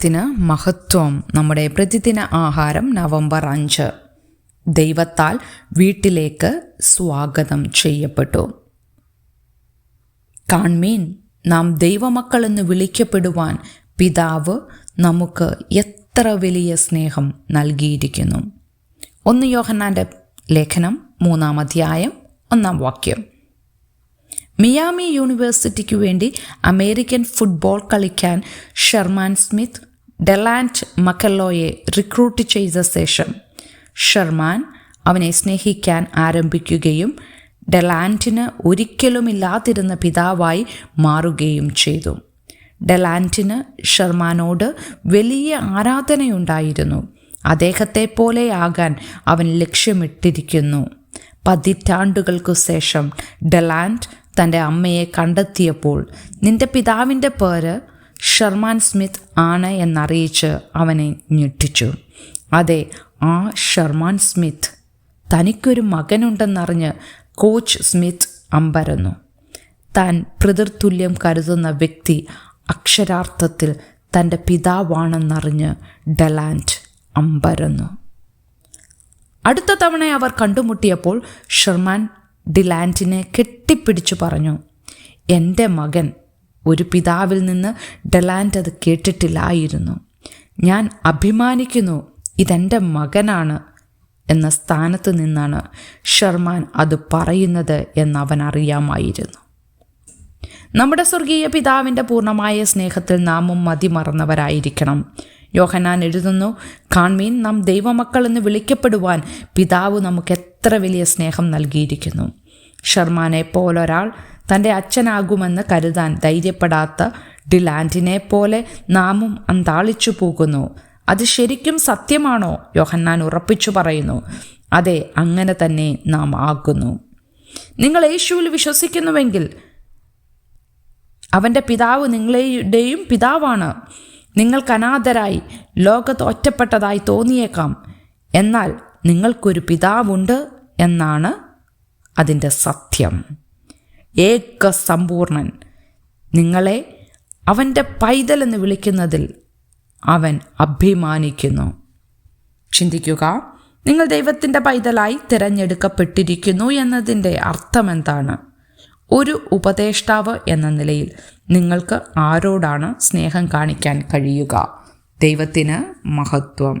ത്തിന് മഹത്വം. നമ്മുടെ പ്രതിദിന ആഹാരം നവംബർ 5. ദൈവത്താൽ വീട്ടിലേക്ക് സ്വാഗതം ചെയ്യപ്പെട്ടു. കാൺമീൻ, നാം ദൈവമക്കളെന്ന് വിളിക്കപ്പെടുവാൻ പിതാവ് നമുക്ക് എത്ര വലിയ സ്നേഹം നൽകിയിരിക്കുന്നു. 1 യോഹന്നാന്റെ ലേഖനം 3-ാം അധ്യായം 1-ാം വാക്യം. മിയാമി യൂണിവേഴ്സിറ്റിക്കു വേണ്ടി അമേരിക്കൻ ഫുട്ബോൾ കളിക്കാൻ ഷെർമാൻ സ്മിത്ത് ഡെലാൻറ്റ് മക്കല്ലോയെ റിക്രൂട്ട് ചെയ്ത ശേഷം ഷെർമാൻ അവനെ സ്നേഹിക്കാൻ ആരംഭിക്കുകയും ഡെലാൻറ്റിന് ഒരിക്കലുമില്ലാതിരുന്ന പിതാവായി മാറുകയും ചെയ്തു. ഡെലാൻറ്റിന് ഷെർമാനോട് വലിയ ആരാധനയുണ്ടായിരുന്നു. അദ്ദേഹത്തെ പോലെയാകാൻ അവൻ ലക്ഷ്യമിട്ടിരിക്കുന്നു. പതിറ്റാണ്ടുകൾക്കു ശേഷം ഡെലാൻറ്റ് തൻ്റെ അമ്മയെ കണ്ടെത്തിയപ്പോൾ നിന്റെ പിതാവിൻ്റെ പേര് ഷെർമാൻ സ്മിത്ത് ആണ് എന്നറിയിച്ച് അവനെ ഞെട്ടിച്ചു. അതെ, ആ ഷെർമാൻ സ്മിത്ത്. തനിക്കൊരു മകനുണ്ടെന്നറിഞ്ഞ് കോച്ച് സ്മിത്ത് അമ്പരന്നു. താൻ പിതൃതുല്യം കരുതുന്ന വ്യക്തി അക്ഷരാർത്ഥത്തിൽ തൻ്റെ പിതാവാണെന്നറിഞ്ഞ് ഡെലാൻറ്റ് അമ്പരന്നു. അടുത്ത തവണ അവർ കണ്ടുമുട്ടിയപ്പോൾ ഷെർമാൻ ഡെലാൻറ്റിനെ കെട്ടിപ്പിടിച്ചു പറഞ്ഞു, എൻ്റെ മകൻ. ഒരു പിതാവിൽ നിന്ന് ഡെലാൻറ്റ് അത് കേട്ടിട്ടില്ലായിരുന്നു. ഞാൻ അഭിമാനിക്കുന്നു, ഇതെൻ്റെ മകനാണ് എന്ന സ്ഥാനത്ത് നിന്നാണ് ഷെർമാൻ അത് പറയുന്നത് എന്നവൻ അറിയാമായിരുന്നു. നമ്മുടെ സ്വർഗീയ പിതാവിൻ്റെ പൂർണ്ണമായ സ്നേഹത്തിൽ നാമും മതിമറന്നവരായിരിക്കണം. യോഹന്നാൻ എഴുതുന്നു, കാൺമീൻ, നാം ദൈവമക്കൾ എന്ന് വിളിക്കപ്പെടുവാൻ പിതാവ് നമുക്ക് എത്ര വലിയ സ്നേഹം നൽകിയിരിക്കുന്നു. ഷെർമാനെ പോലൊരാൾ തൻ്റെ അച്ഛനാകുമെന്ന് കരുതാൻ ധൈര്യപ്പെടാത്ത ഡെലാൻറ്റിനെ പോലെ നാമും അന്താളിച്ചു പോകുന്നു. അത് ശരിക്കും സത്യമാണോ? യോഹന്നാൻ ഉറപ്പിച്ചു പറയുന്നു, അതെ, അങ്ങനെ തന്നെ നാം ആകുന്നു. നിങ്ങൾ യേശുവിൽ വിശ്വസിക്കുന്നുവെങ്കിൽ അവൻ്റെ പിതാവ് നിങ്ങളുടെയും പിതാവാണ്. നിങ്ങൾക്ക് അനാഥരായി ലോകത്ത് ഒറ്റപ്പെട്ടതായി തോന്നിയേക്കാം, എന്നാൽ നിങ്ങൾക്കൊരു പിതാവുണ്ട് എന്നാണ് അതിൻ്റെ സത്യം. ഏക സമ്പൂർണൻ. നിങ്ങളെ അവൻ്റെ പൈതലെന്ന് വിളിക്കുന്നതിൽ അവൻ അഭിമാനിക്കുന്നു. ചിന്തിക്കുക, നിങ്ങൾ ദൈവത്തിൻ്റെ പൈതലായി തിരഞ്ഞെടുക്കപ്പെട്ടിരിക്കുന്നു എന്നതിൻ്റെ അർത്ഥമെന്താണ്? ഒരു ഉപദേഷ്ടാവ് എന്ന നിലയിൽ നിങ്ങൾക്ക് ആരോടാണ് സ്നേഹം കാണിക്കാൻ കഴിയുക? ദൈവത്തിന് മഹത്വം.